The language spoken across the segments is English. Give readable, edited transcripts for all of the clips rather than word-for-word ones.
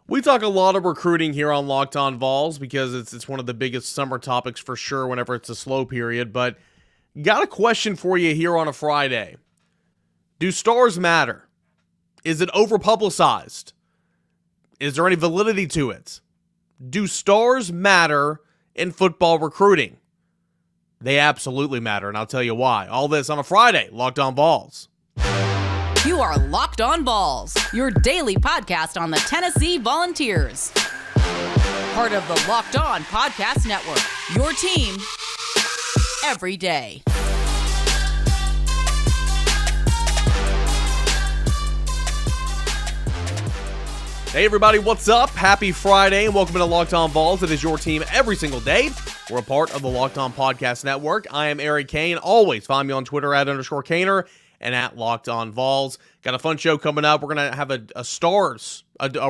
We talk a lot of recruiting here on Locked On Vols because it's one of the biggest summer topics for sure whenever it's a slow period. But got a question for you here on a Friday. Do stars matter? Is it overpublicized? Is there any validity to it? Do stars matter in football recruiting? They absolutely matter, and I'll tell you why. All this on a Friday, Locked On Vols. You are Locked On Vols, your daily podcast on the Tennessee Volunteers. Part of the Locked On Podcast Network, your team every day. Hey everybody, what's up? Happy Friday and welcome to Locked On Vols. It is your team every single day. We're a part of the Locked On Podcast Network. I am Eric Kane. Always find me on Twitter @_Kaner and @Locked On Vols. Got a fun show coming up. We're going to have a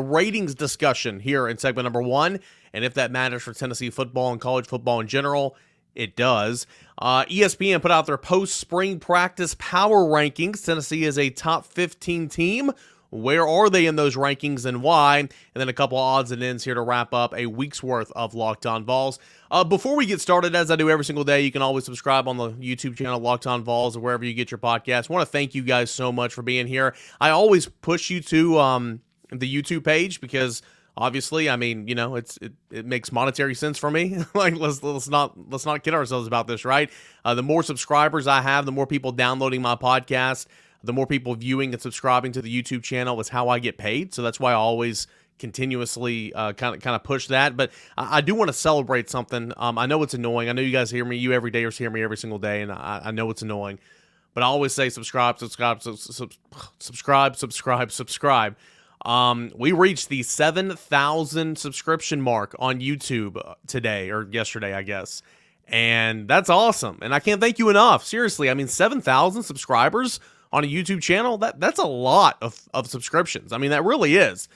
ratings discussion here in segment number 1. And if that matters for Tennessee football and college football in general, it does. ESPN put out their post-spring practice power rankings. Tennessee is a top 15 team. Where are they in those rankings and why? And then a couple of odds and ends here to wrap up a week's worth of Locked On Vols. Before we get started, as I do every single day, you can always subscribe on the YouTube channel Locked On Vols or wherever you get your podcasts. I want to thank you guys so much for being here. I always push you to the YouTube page because obviously, I mean, you know, it makes monetary sense for me. Like let's not kid ourselves about this, right? The more subscribers I have, the more people downloading my podcast, the more people viewing and subscribing to the YouTube channel is how I get paid. So that's why I always continuously kind of push that. But I do want to celebrate something. I know it's annoying. I know you guys hear me. You every day or hear me every single day, and I know it's annoying. But I always say subscribe. We reached the 7,000 subscription mark on YouTube today, or yesterday, I guess. And that's awesome. And I can't thank you enough. Seriously, I mean, 7,000 subscribers on a YouTube channel, that's a lot of subscriptions. I mean, that really is.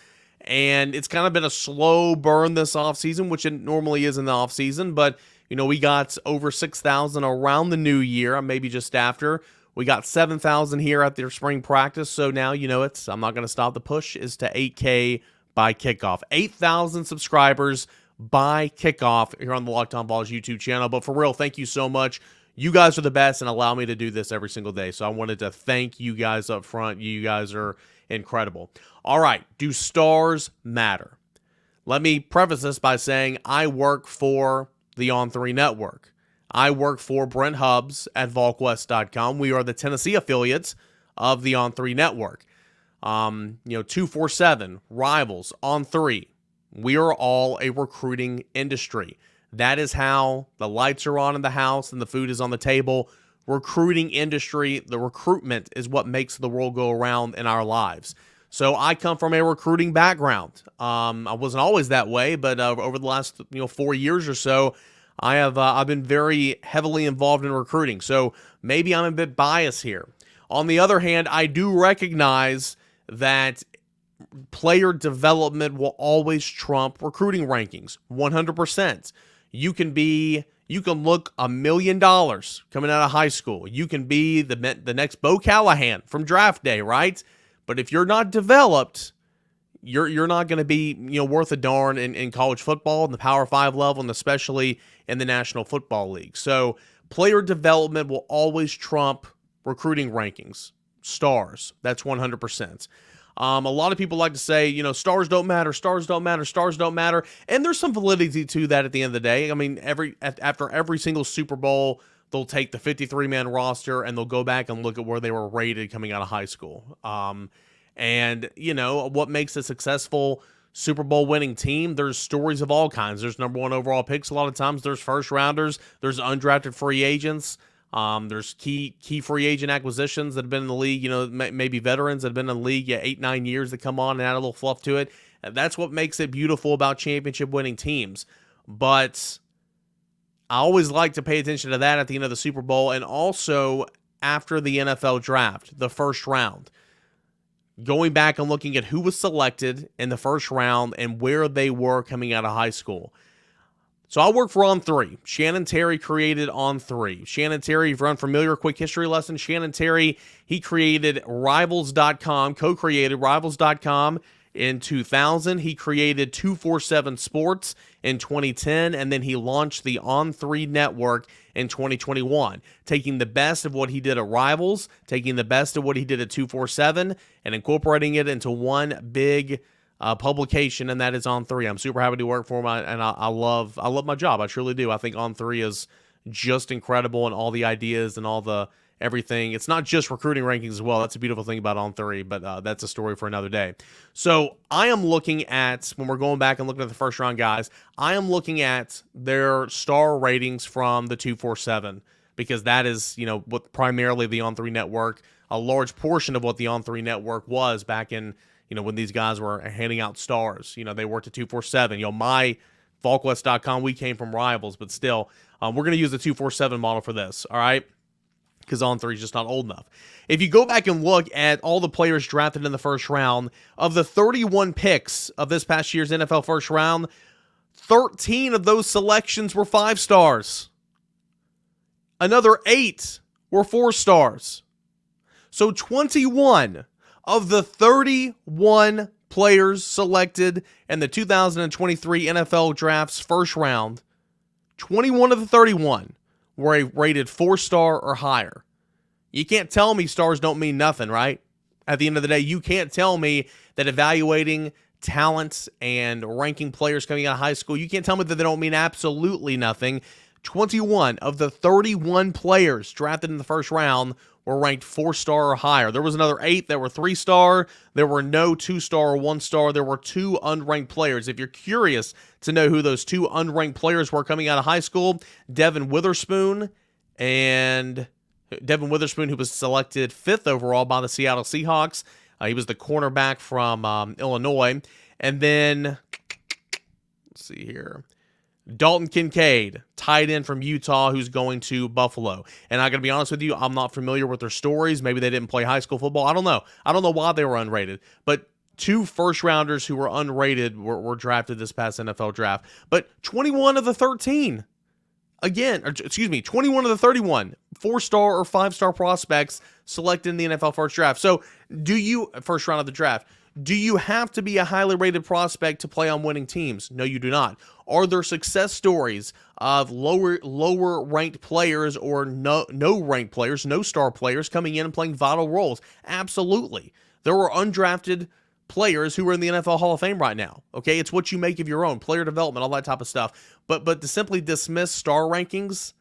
And it's kind of been a slow burn this offseason, which it normally is in the offseason. But, you know, we got over 6,000 around the new year, maybe just after. We got 7,000 here at their spring practice. So now, you know, I'm not going to stop. The push is to 8K by kickoff. 8,000 subscribers by kickoff here on the Locked On Vols YouTube channel. But for real, thank you so much. You guys are the best and allow me to do this every single day. So I wanted to thank you guys up front. You guys are incredible. All right. Do stars matter? Let me preface this by saying I work for the On3 Network. I work for Brent Hubbs at VolQuest.com. We are the Tennessee affiliates of the On3 Network. 247, Rivals, On3. We are all a recruiting industry. That is how the lights are on in the house and the food is on the table. Recruiting industry, the recruitment is what makes the world go around in our lives. So I come from a recruiting background. I wasn't always that way, but over the last 4 years or so, I've been very heavily involved in recruiting. So maybe I'm a bit biased here. On the other hand, I do recognize that player development will always trump recruiting rankings, 100%. You can look $1 million coming out of high school. You can be the next Bo Callahan from draft day, right? But if you're not developed, you're not going to be worth a darn in college football, in the Power 5 level, and especially in the National Football League. So player development will always trump recruiting rankings. Stars, that's 100%. A lot of people like to say, stars don't matter, stars don't matter, stars don't matter. And there's some validity to that at the end of the day. I mean, after every single Super Bowl, they'll take the 53-man roster and they'll go back and look at where they were rated coming out of high school. And what makes a successful Super Bowl winning team, there's stories of all kinds. There's number 1 overall picks a lot of times. There's first rounders. There's undrafted free agents. There's key free agent acquisitions that have been in the league, maybe veterans that have been in the league 8-9 years that come on and add a little fluff to it. That's what makes it beautiful about championship winning teams. But I always like to pay attention to that at the end of the Super Bowl and also after the NFL draft, the first round. Going back and looking at who was selected in the first round and where they were coming out of high school. So I work for On3. Shannon Terry created On3. Shannon Terry, if you're unfamiliar, quick history lesson. Shannon Terry, he created Rivals.com, co-created Rivals.com in 2000. He created 247 Sports in 2010, and then he launched the On3 network in 2021, taking the best of what he did at Rivals, taking the best of what he did at 247, and incorporating it into one big publication, and that is On3. I'm super happy to work for him, and I love my job. I truly do. I think On3 is just incredible, and all the ideas and all the everything. It's not just recruiting rankings as well. That's a beautiful thing about On3, but that's a story for another day. So I am looking at, when we're going back and looking at the first round guys, I am looking at their star ratings from the 247, because that is, what primarily the On3 network, a large portion of what the On3 network was back in, when these guys were handing out stars. They worked at 247. My VolQuest.com, we came from Rivals, but still, we're going to use the 247 model for this, all right? Because On3 is just not old enough. If you go back and look at all the players drafted in the first round, of the 31 picks of this past year's NFL first round, 13 of those selections were 5 stars. Another 8 were 4 stars. So 21 of the 31 players selected in the 2023 NFL Draft's first round, 21 of the 31 were rated 4-star or higher. You can't tell me stars don't mean nothing, right? At the end of the day, you can't tell me that evaluating talent and ranking players coming out of high school, you can't tell me that they don't mean absolutely nothing. 21 of the 31 players drafted in the first round were ranked 4-star or higher. There was another 8 that were 3-star. There were no 2-star or 1-star. There were 2 unranked players. If you're curious to know who those 2 unranked players were coming out of high school, Devin Witherspoon, who was selected 5th overall by the Seattle Seahawks. He was the cornerback from Illinois. And then, let's see here, Dalton Kincaid, tight end from Utah, who's going to Buffalo. And I'm going to be honest with you, I'm not familiar with their stories. Maybe they didn't play high school football. I don't know. I don't know why they were unrated. But 2 first-rounders who were unrated were drafted this past NFL draft. But 21 of the 13, 21 of the 31 4-star or 5-star prospects selected in the NFL first draft. So first round of the draft, do you have to be a highly rated prospect to play on winning teams? No, you do not. Are there success stories of lower ranked players or no ranked players, no star players coming in and playing vital roles? Absolutely. There were undrafted players who are in the NFL Hall of Fame right now. Okay, it's what you make of your own, player development, all that type of stuff. But to simply dismiss star rankings,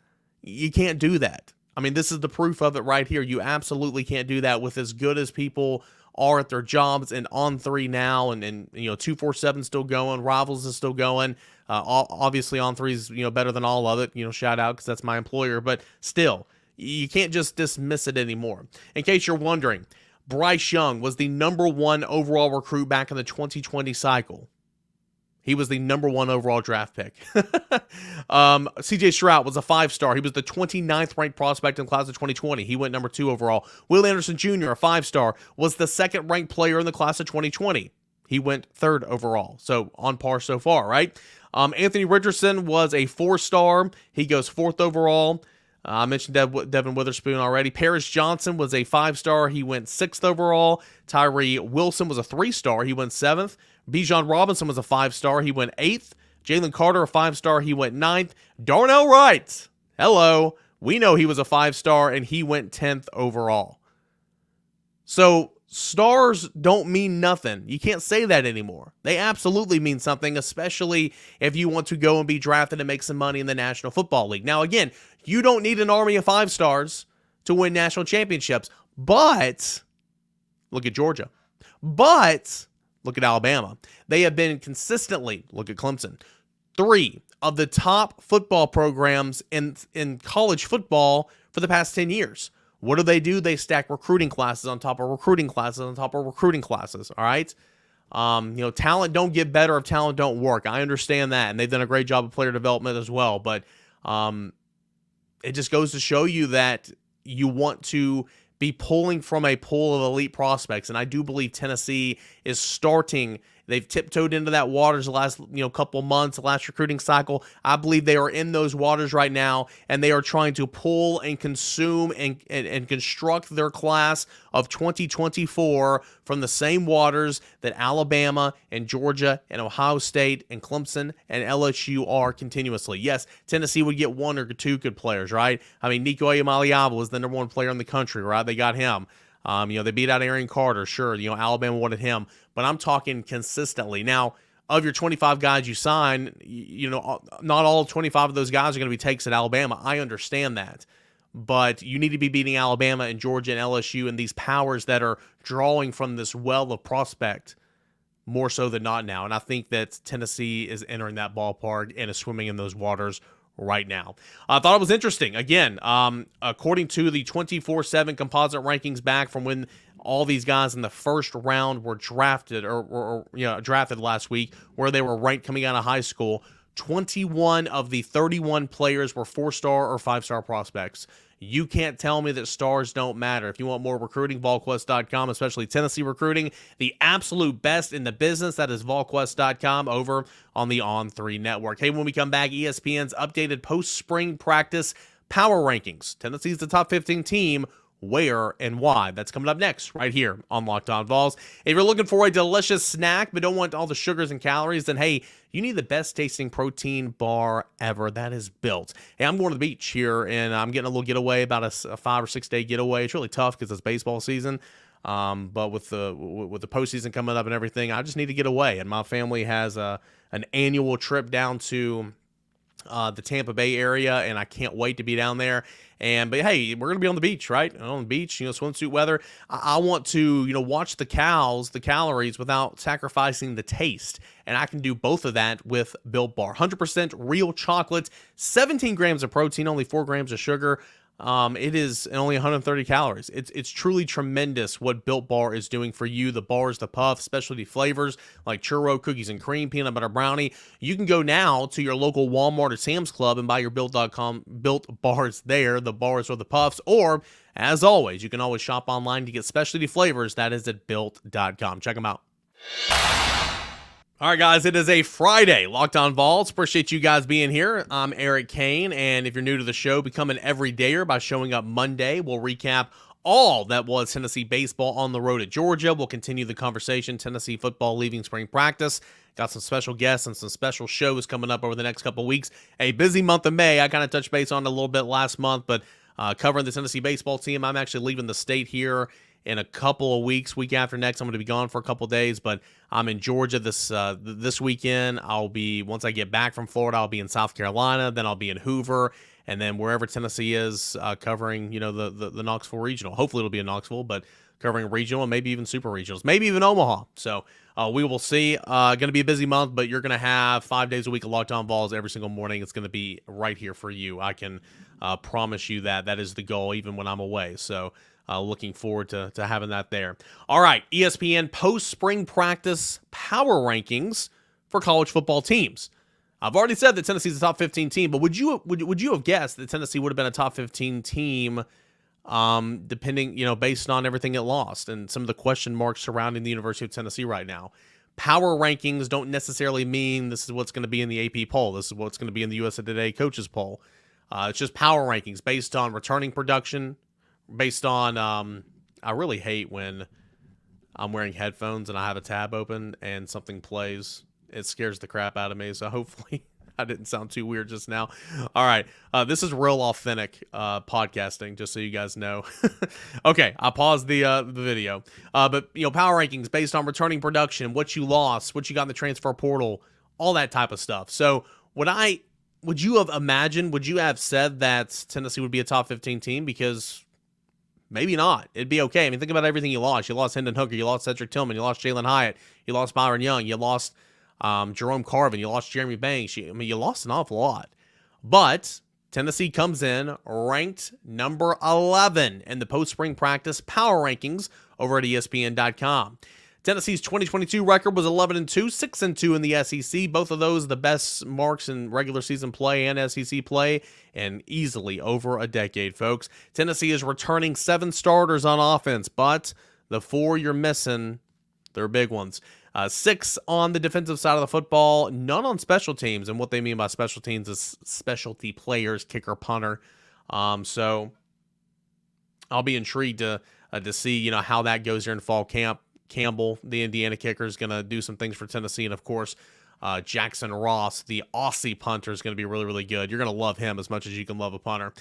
you can't do that. I mean, this is the proof of it right here. You absolutely can't do that with as good as people are at their jobs and On3 now, and 247 still going, Rivals is still going. Obviously On3 is better than all of it. Shout out because that's my employer, but still, you can't just dismiss it anymore. In case you're wondering, Bryce Young was the number 1 overall recruit back in the 2020 cycle. He was the number 1 overall draft pick. CJ Stroud was a 5-star. He was the 29th ranked prospect in the class of 2020. He went number 2 overall. Will Anderson Jr., a 5-star, was the 2nd ranked player in the class of 2020. He went 3rd overall. So on par so far, right? Anthony Richardson was a 4-star. He goes 4th overall. I mentioned Devin Witherspoon already. Paris Johnson was a 5-star. He went 6th overall. Tyree Wilson was a 3-star. He went 7th. Bijan Robinson was a 5-star. He went 8th. Jalen Carter, a 5-star. He went 9th. Darnell Wright, hello. We know he was a 5-star, and he went 10th overall. So stars don't mean nothing. You can't say that anymore. They absolutely mean something, especially if you want to go and be drafted and make some money in the National Football League. Now, again, you don't need an army of 5-stars to win national championships, but look at Georgia. But look at Alabama. They have been consistently, look at Clemson, 3 of the top football programs in college football for the past 10 years. What do? They stack recruiting classes on top of recruiting classes on top of recruiting classes, all right? Talent don't get better if talent don't work. I understand that, and they've done a great job of player development as well, but it just goes to show you that you want to be pulling from a pool of elite prospects, and I do believe Tennessee is starting They've tiptoed into that waters the last couple months, the last recruiting cycle. I believe they are in those waters right now, and they are trying to pull and consume and construct their class of 2024 from the same waters that Alabama and Georgia and Ohio State and Clemson and LSU are continuously. Yes, Tennessee would get one or two good players, right? I mean, Nico Iamaleava was the number one player in the country, right? They got him. They beat out Aaron Carter, sure. Alabama wanted him, but I'm talking consistently. Now, of your 25 guys you sign, not all 25 of those guys are going to be takes at Alabama. I understand that. But you need to be beating Alabama and Georgia and LSU and these powers that are drawing from this well of prospect more so than not now. And I think that Tennessee is entering that ballpark and is swimming in those waters right now. I thought it was interesting. Again, according to the 24/7 composite rankings back from when all these guys in the first round were drafted drafted last week, where they were ranked coming out of high school, 21 of the 31 players were 4-star or 5-star prospects. You can't tell me that stars don't matter. If you want more recruiting, VolQuest.com, especially Tennessee recruiting, the absolute best in the business. That is VolQuest.com over on the On3 network. Hey, when we come back, ESPN's updated post-spring practice power rankings. Tennessee's the top 15 team. Where and why? That's coming up next right here on Locked On Vols. If you're looking for a delicious snack but don't want all the sugars and calories, then hey, you need the best tasting protein bar ever. That is Built. Hey, I'm going to the beach here, and I'm getting a little getaway, about a 5 or 6 day getaway. It's really tough because it's baseball season. But with the postseason coming up and everything, I just need to get away. And my family has an annual trip down to the Tampa Bay area, and I can't wait to be down there. But hey, we're gonna be on the beach, right? On the beach, swimsuit weather. I want to, watch the calories without sacrificing the taste, and I can do both of that with Built Bar. 100% real chocolate, 17 grams of protein, only 4 grams of sugar. It is only 130 calories. It's truly tremendous what Built Bar is doing for you. The bars, the puff, specialty flavors like churro, cookies and cream, peanut butter brownie. You can go now to your local Walmart or Sam's Club and buy your Built.com Built Bars there, the bars or the puffs. Or, as always, you can always shop online to get specialty flavors. That is at Built.com. Check them out. All right, guys, it is a Friday. Locked On Vols. Appreciate you guys being here. I'm Eric Kane, and if you're new to the show, become an everydayer by showing up Monday. We'll recap all that was Tennessee baseball on the road at Georgia. We'll continue the conversation, Tennessee football leaving spring practice. Got some special guests and some special shows coming up over the next couple weeks. A busy month of May. I kind of touched base on it a little bit last month, but covering the Tennessee baseball team, I'm actually leaving the state here in a couple of weeks. Week after next, I'm going to be gone for a couple of days, but I'm in Georgia this weekend. Once I get back from Florida, I'll be in South Carolina, then I'll be in Hoover, and then wherever Tennessee is, covering, the Knoxville regional. Hopefully it'll be in Knoxville, but covering regional and maybe even super regionals, maybe even Omaha. So we will see. Going to be a busy month, but you're going to have 5 days a week of Locked On Vols every single morning. It's going to be right here for you. I can promise you that. That is the goal, even when I'm away. So looking forward to having that there. All right, ESPN post-spring practice power rankings for college football teams. I've already said that Tennessee's a top 15 team, but would you have guessed that Tennessee would have been a top 15 team, depending, based on everything it lost and some of the question marks surrounding the University of Tennessee right now? Power rankings don't necessarily mean this is what's going to be in the AP poll. This is what's going to be in the USA Today coaches poll. It's just power rankings based on returning production, based on, I really hate when I'm wearing headphones and I have a tab open and something plays. It scares the crap out of me. So hopefully I didn't sound too weird just now. All right. This is real authentic podcasting, just so you guys know. Okay. I paused the video. But power rankings based on returning production, what you lost, what you got in the transfer portal, all that type of stuff. So would you have said that Tennessee would be a top 15 team? Because maybe not. It'd be okay. I mean, think about everything you lost. You lost Hendon Hooker. You lost Cedric Tillman. You lost Jalen Hyatt. You lost Byron Young. You lost Jerome Carvin. You lost Jeremy Banks. You lost an awful lot. But Tennessee comes in ranked number 11 in the post-spring practice power rankings over at ESPN.com. Tennessee's 2022 record was 11-2, 6-2 in the SEC. Both of those the best marks in regular season play and SEC play, and easily over a decade, folks. Tennessee is returning 7 starters on offense, but the 4 you're missing, they're big ones. 6 on the defensive side of the football, none on special teams. And what they mean by special teams is specialty players, kicker, punter. So I'll be intrigued to see, how that goes here in fall camp. Campbell, the Indiana kicker, is going to do some things for Tennessee. And, of course, Jackson Ross, the Aussie punter, is going to be really, really good. You're going to love him as much as you can love a punter.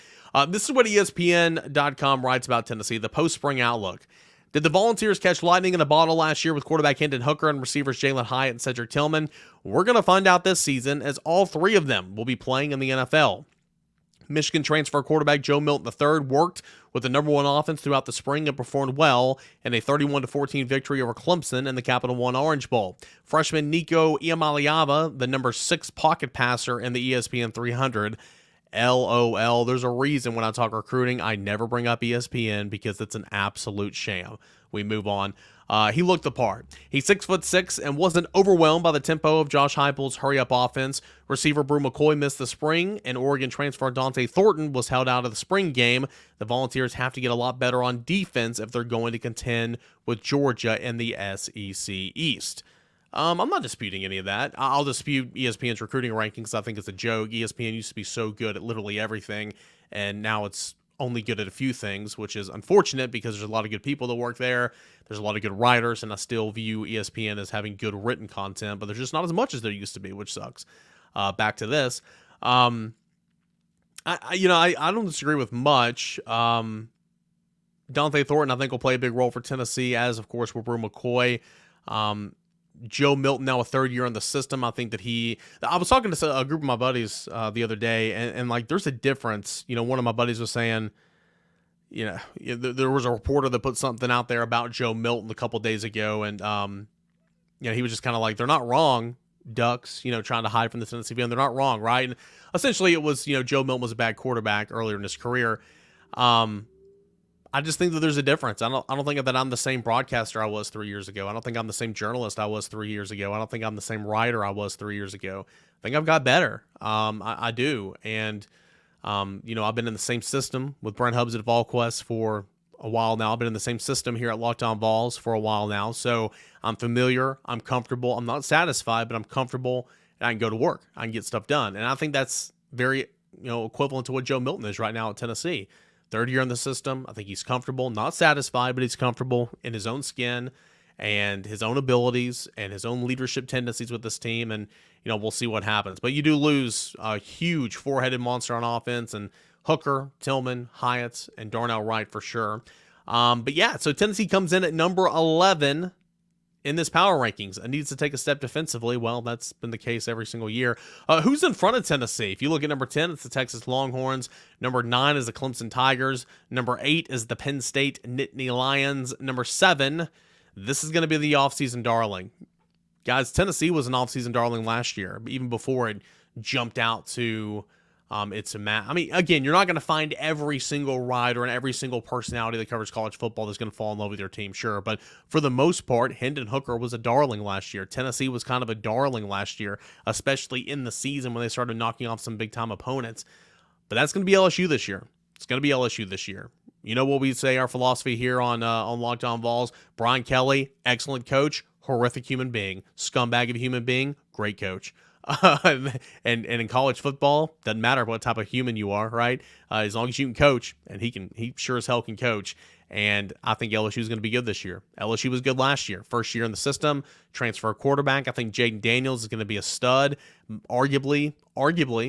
This is what ESPN.com writes about Tennessee, the post-spring outlook. Did the Volunteers catch lightning in a bottle last year with quarterback Hendon Hooker and receivers Jalen Hyatt and Cedric Tillman? We're going to find out this season, as all 3 of them will be playing in the NFL. Michigan transfer quarterback Joe Milton III worked with the number 1 offense throughout the spring and performed well in a 31-14 victory over Clemson in the Capital One Orange Bowl. Freshman Nico Iamaleava, the number 6 pocket passer in the ESPN 300. LOL. There's a reason when I talk recruiting, I never bring up ESPN because it's an absolute sham. We move on. He looked the part. He's 6'6" and wasn't overwhelmed by the tempo of Josh Heupel's hurry-up offense. Receiver Brew McCoy missed the spring, and Oregon transfer Dante Thornton was held out of the spring game. The Volunteers have to get a lot better on defense if they're going to contend with Georgia in the SEC East. I'm not disputing any of that. I'll dispute ESPN's recruiting rankings. I think it's a joke. ESPN used to be so good at literally everything, and now it's only good at a few things, which is unfortunate because there's a lot of good people that work there. There's a lot of good writers, and I still view ESPN as having good written content, but there's just not as much as there used to be, which sucks. Back to this. I don't disagree with much. Dante Thornton, I think, will play a big role for Tennessee, as, of course, will Brew McCoy. Joe Milton, now a 3rd year in the system. I think that I was talking to a group of my buddies the other day, and like, there's a difference. One of my buddies was saying, there was a reporter that put something out there about Joe Milton a couple days ago, and he was just kind of like, they're not wrong, Ducks, trying to hide from the Tennessee fan. They're not wrong, right? And essentially it was, Joe Milton was a bad quarterback earlier in his career. I just think that there's a difference. I don't think that I'm the same broadcaster I was 3 years ago. I don't think I'm the same journalist I was 3 years ago. I don't think I'm the same writer I was 3 years ago. I think I've got better. I do. And, I've been in the same system with Brent Hubbs at VolQuest for a while now. I've been in the same system here at Locked On Vols for a while now. So I'm familiar. I'm comfortable. I'm not satisfied, but I'm comfortable, and I can go to work. I can get stuff done. And I think that's very, equivalent to what Joe Milton is right now at Tennessee. 3rd year in the system. I think he's comfortable, not satisfied, but he's comfortable in his own skin and his own abilities and his own leadership tendencies with this team. And, we'll see what happens. But you do lose a huge 4-headed monster on offense, and Hooker, Tillman, Hyatt, and Darnell Wright for sure. But yeah, so Tennessee comes in at number 11 in this power rankings and needs to take a step defensively. Well, that's been the case every single year. Who's in front of Tennessee? If you look at number 10, it's the Texas Longhorns. Number 9 is the Clemson Tigers. Number 8 is the Penn State Nittany Lions. Number 7, this is going to be the offseason darling. Guys, Tennessee was an offseason darling last year, even before it jumped out to it's a match. I mean, again, you're not going to find every single writer and every single personality that covers college football that's going to fall in love with your team, sure. But for the most part, Hendon Hooker was a darling last year. Tennessee was kind of a darling last year, especially in the season when they started knocking off some big-time opponents. But that's going to be LSU this year. It's going to be LSU this year. You know what we say, our philosophy here on Locked On Vols? Brian Kelly, excellent coach, horrific human being. Scumbag of a human being, great coach. And in college football, doesn't matter what type of human you are, right? As long as you can coach, and he sure as hell can coach. And I think LSU is going to be good this year. LSU was good last year. First year in the system, transfer quarterback. I think Jaden Daniels is going to be a stud. Arguably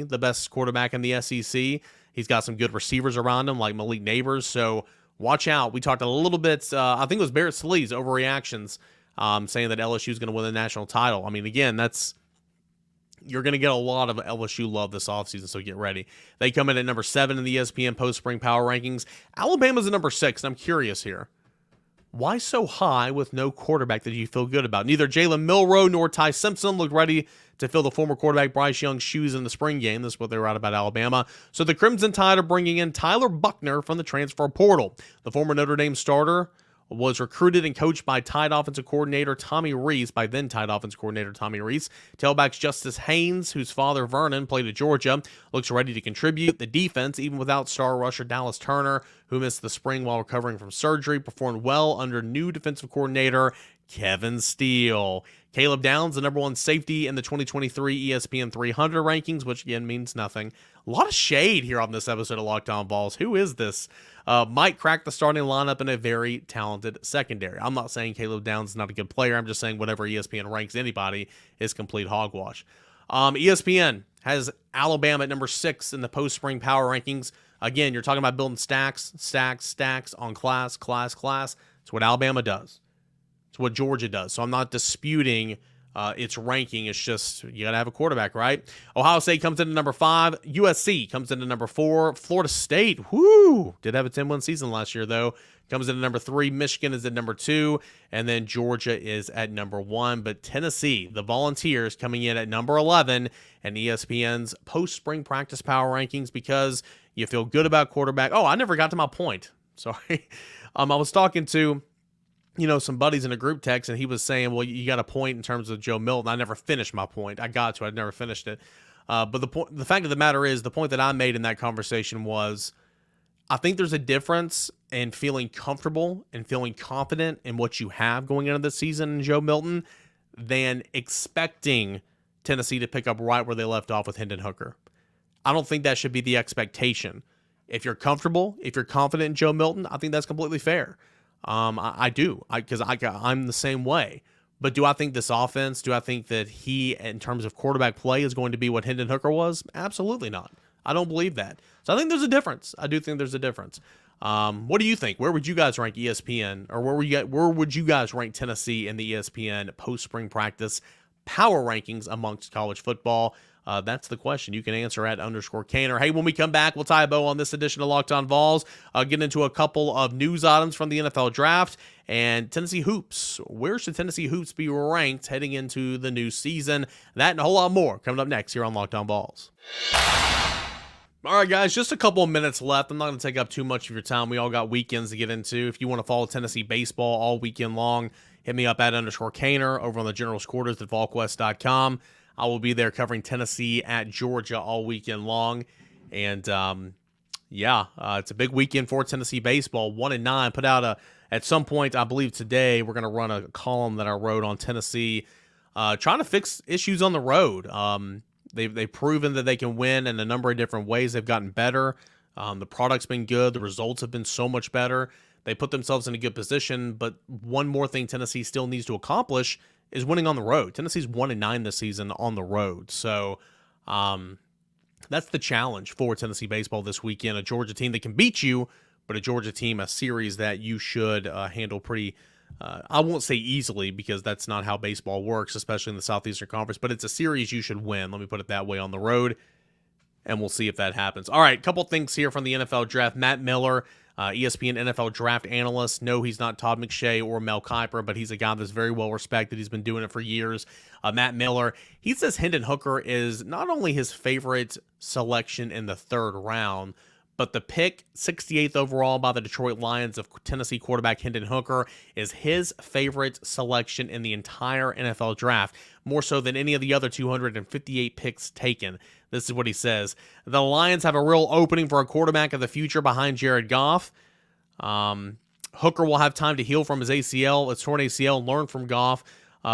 the best quarterback in the SEC. He's got some good receivers around him, like Malik Neighbors. So watch out. We talked a little bit, I think it was Barrett Slee's overreactions, saying that LSU is going to win the national title. I mean, again, you're going to get a lot of LSU love this offseason, so get ready. They come in at number 7 in the ESPN post-spring power rankings. Alabama's at number 6, and I'm curious here. Why so high with no quarterback that you feel good about? Neither Jalen Milroe nor Ty Simpson looked ready to fill the former quarterback Bryce Young's shoes in the spring game. This is what they were out about Alabama. So the Crimson Tide are bringing in Tyler Buckner from the transfer portal. The former Notre Dame starter was recruited and coached by Tide offensive coordinator Tommy Rees, by then Tide offensive coordinator Tommy Rees. Tailbacks Justice Haynes, whose father Vernon played at Georgia, looks ready to contribute. The defense, even without star rusher Dallas Turner, who missed the spring while recovering from surgery, performed well under new defensive coordinator Kevin Steele. Caleb Downs, the number one safety in the 2023 ESPN 300 rankings, which again means nothing. A lot of shade here on this episode of Locked On Vols. Who is this? Might crack the starting lineup in a very talented secondary. I'm not saying Caleb Downs is not a good player. I'm just saying whatever ESPN ranks anybody is complete hogwash. ESPN has Alabama at number 6 in the post-spring power rankings. Again, you're talking about building stacks on class. It's what Alabama does. It's what Georgia does. So I'm not disputing its ranking. It's just you got to have a quarterback, right? Ohio State comes in at number 5. USC comes in at number 4. Florida State, did have a 10-win season last year, though. Comes in at number 3. Michigan is at number 2. And then Georgia is at number 1. But Tennessee, the Volunteers, coming in at number 11 in ESPN's post-spring practice power rankings because you feel good about quarterback. Oh, I never got to my point. Sorry. I was talking to some buddies in a group text, and he was saying, well, you got a point in terms of Joe Milton. I never finished my point. I'd never finished it. But the fact of the matter is, the point that I made in that conversation was, I think there's a difference in feeling comfortable and feeling confident in what you have going into this season in Joe Milton than expecting Tennessee to pick up right where they left off with Hendon Hooker. I don't think that should be the expectation. If you're comfortable, if you're confident in Joe Milton, I think that's completely fair. I do, because I'm the same way. But do I think this offense, do I think that he, in terms of quarterback play, is going to be what Hendon Hooker was? Absolutely not. I don't believe that. So I think there's a difference. I do think there's a difference. What do you think? Where would you guys rank ESPN, or where would you guys rank Tennessee in the ESPN post-spring practice power rankings amongst college football? That's the question. You can answer at _Caner. Hey, when we come back, we'll tie a bow on this edition of Locked On Vols, get into a couple of news items from the NFL draft and Tennessee hoops. Where should Tennessee hoops be ranked heading into the new season? That and a whole lot more coming up next here on Locked On Vols. All right, guys, just a couple of minutes left. I'm not going to take up too much of your time. We all got weekends to get into. If you want to follow Tennessee baseball all weekend long, hit me up at _Caner over on the General's Quarters at volquest.com. I will be there covering Tennessee at Georgia all weekend long. And, it's a big weekend for Tennessee baseball. 1-9. Put out at some point, I believe today, we're going to run a column that I wrote on Tennessee, trying to fix issues on the road. They've proven that they can win in a number of different ways. They've gotten better. The product's been good. The results have been so much better. They put themselves in a good position. But one more thing Tennessee still needs to accomplish is winning on the road. Tennessee's 1-9 this season on the road. So that's the challenge for Tennessee baseball this weekend. A Georgia team that can beat you, but a Georgia team, a series that you should handle pretty, I won't say easily because that's not how baseball works, especially in the Southeastern Conference, but it's a series you should win. Let me put it that way on the road, and we'll see if that happens. All right, a couple things here from the NFL draft. Matt Miller, ESPN NFL draft analyst. No, he's not Todd McShay or Mel Kiper, but he's a guy that's very well respected. He's been doing it for years. Matt Miller, he says Hendon Hooker is not only his favorite selection in the 3rd round, but the pick, 68th overall by the Detroit Lions of Tennessee quarterback Hendon Hooker, is his favorite selection in the entire NFL draft, more so than any of the other 258 picks taken. This is what he says. The Lions have a real opening for a quarterback of the future behind Jared Goff. Hooker will have time to heal from his ACL, his torn ACL, and learn from Goff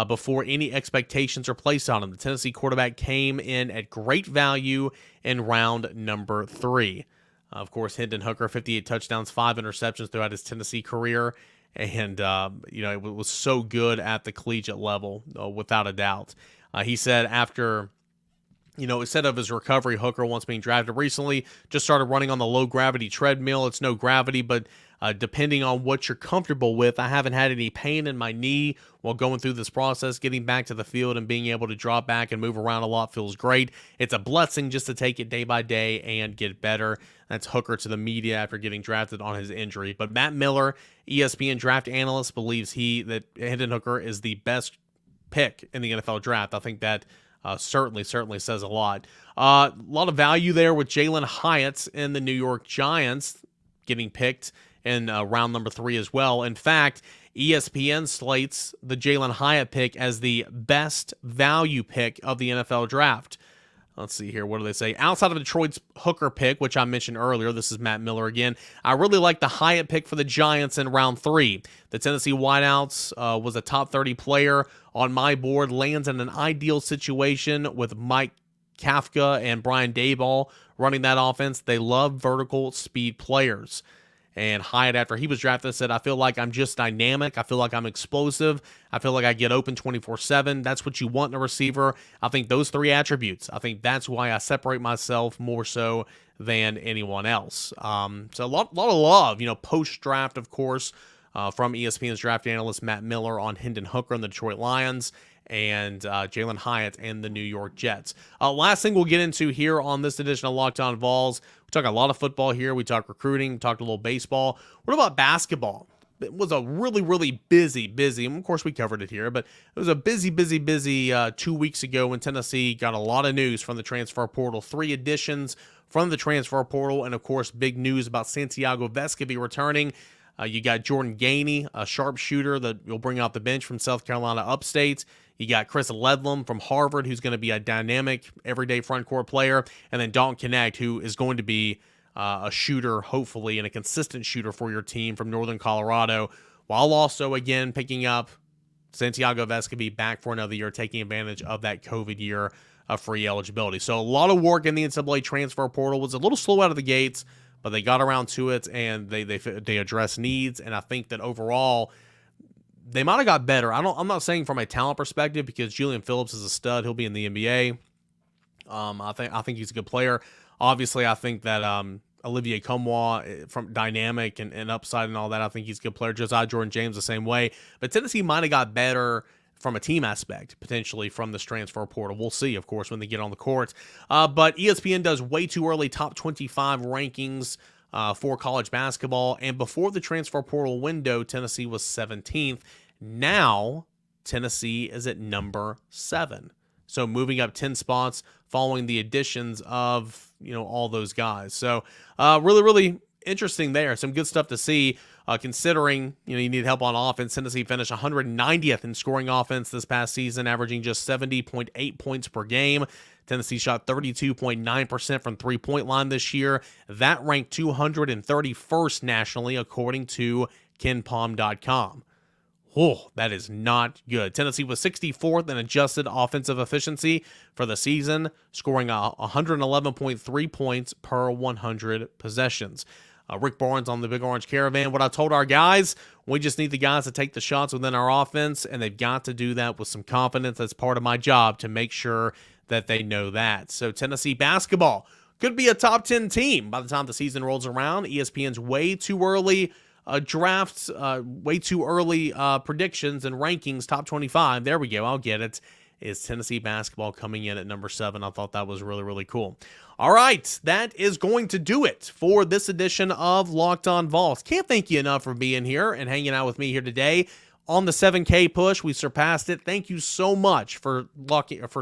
before any expectations are placed on him. The Tennessee quarterback came in at great value in round number 3. Of course, Hendon Hooker, 58 touchdowns, 5 interceptions throughout his Tennessee career. And, it was so good at the collegiate level, without a doubt. He said after, instead of his recovery, Hooker, once being drafted recently, just started running on the low-gravity treadmill. It's no gravity, but depending on what you're comfortable with, I haven't had any pain in my knee while going through this process. Getting back to the field and being able to drop back and move around a lot feels great. It's a blessing just to take it day by day and get better. That's Hooker to the media after getting drafted on his injury. But Matt Miller, ESPN draft analyst, believes that Hendon Hooker is the best pick in the NFL draft. I think that certainly says a lot. A lot of value there with Jalen Hyatt in the New York Giants getting picked in round number 3 as well. In fact, ESPN slates the Jalen Hyatt pick as the best value pick of the NFL draft. Let's see here. What do they say? Outside of Detroit's hooker pick, which I mentioned earlier, this is Matt Miller again. I really like the Hyatt pick for the Giants in round 3. The Tennessee wideouts was a top 30 player on my board. Lands in an ideal situation with Mike Kafka and Brian Daboll running that offense. They love vertical speed players. And Hyatt, after he was drafted, said, I feel like I'm just dynamic. I feel like I'm explosive. I feel like I get open 24/7. That's what you want in a receiver. I think those 3 attributes, I think that's why I separate myself more so than anyone else. So a lot of love, post-draft, of course, from ESPN's draft analyst Matt Miller on Hendon Hooker and the Detroit Lions, and Jalen Hyatt and the New York Jets. Last thing we'll get into here on this edition of Locked On Vols. We talk a lot of football here. We talk recruiting. We talked a little baseball. What about basketball? It was a really, really busy, and of course we covered it here, but it was a busy 2 weeks ago when Tennessee got a lot of news from the transfer portal. 3 additions from the transfer portal, and of course big news about Santiago Vescovi returning. You got Jordan Gainey, a sharpshooter that you'll bring off the bench from South Carolina Upstate. You got Chris Ledlam from Harvard, who's going to be a dynamic, everyday front court player. And then Dalton Connect, who is going to be a shooter, hopefully, and a consistent shooter for your team from Northern Colorado, while also, again, picking up Santiago Vescovi back for another year, taking advantage of that COVID year of free eligibility. So a lot of work in the NCAA transfer portal. Was a little slow out of the gates, but they got around to it, and they address needs. And I think that overall, they might have got better. I'm not saying from a talent perspective, because Julian Phillips is a stud. He'll be in the NBA. I think he's a good player. Obviously, I think that Olivier Comwa, from dynamic and upside and all that, I think he's a good player. Josiah Jordan-James the same way. But Tennessee might have got better from a team aspect, potentially, from this transfer portal. We'll see, of course, when they get on the court. But ESPN does way too early top 25 rankings for college basketball. And before the transfer portal window, Tennessee was 17th. Now, Tennessee is at number 7. So moving up 10 spots following the additions of, all those guys. So really, really interesting there. Some good stuff to see, considering, you need help on offense. Tennessee finished 190th in scoring offense this past season, averaging just 70.8 points per game. Tennessee shot 32.9% from three-point line this year. That ranked 231st nationally, according to KenPom.com. Oh, that is not good. Tennessee was 64th in adjusted offensive efficiency for the season, scoring 111.3 points per 100 possessions. Rick Barnes on the Big Orange Caravan. What I told our guys, we just need the guys to take the shots within our offense, and they've got to do that with some confidence. That's part of my job, to make sure that they know that. So Tennessee basketball could be a top 10 team by the time the season rolls around. ESPN's way too early drafts, way too early predictions and rankings, top 25. There we go. I'll get it. Is Tennessee basketball coming in at number 7. I thought that was really, really cool. All right, that is going to do it for this edition of Locked On Vols. Can't thank you enough for being here and hanging out with me here today on the 7K push. We surpassed it. Thank you so much for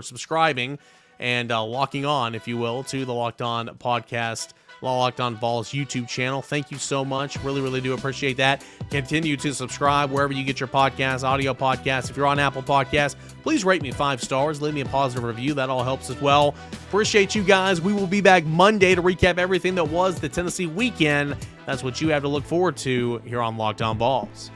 subscribing and locking on, if you will, to the Locked On podcast, Locked On Vols YouTube channel. Thank you so much. Really, really do appreciate that. Continue to subscribe wherever you get your podcasts, audio podcasts. If you're on Apple Podcasts, please rate me 5 stars. Leave me a positive review. That all helps as well. Appreciate you guys. We will be back Monday to recap everything that was the Tennessee weekend. That's what you have to look forward to here on Locked On Vols.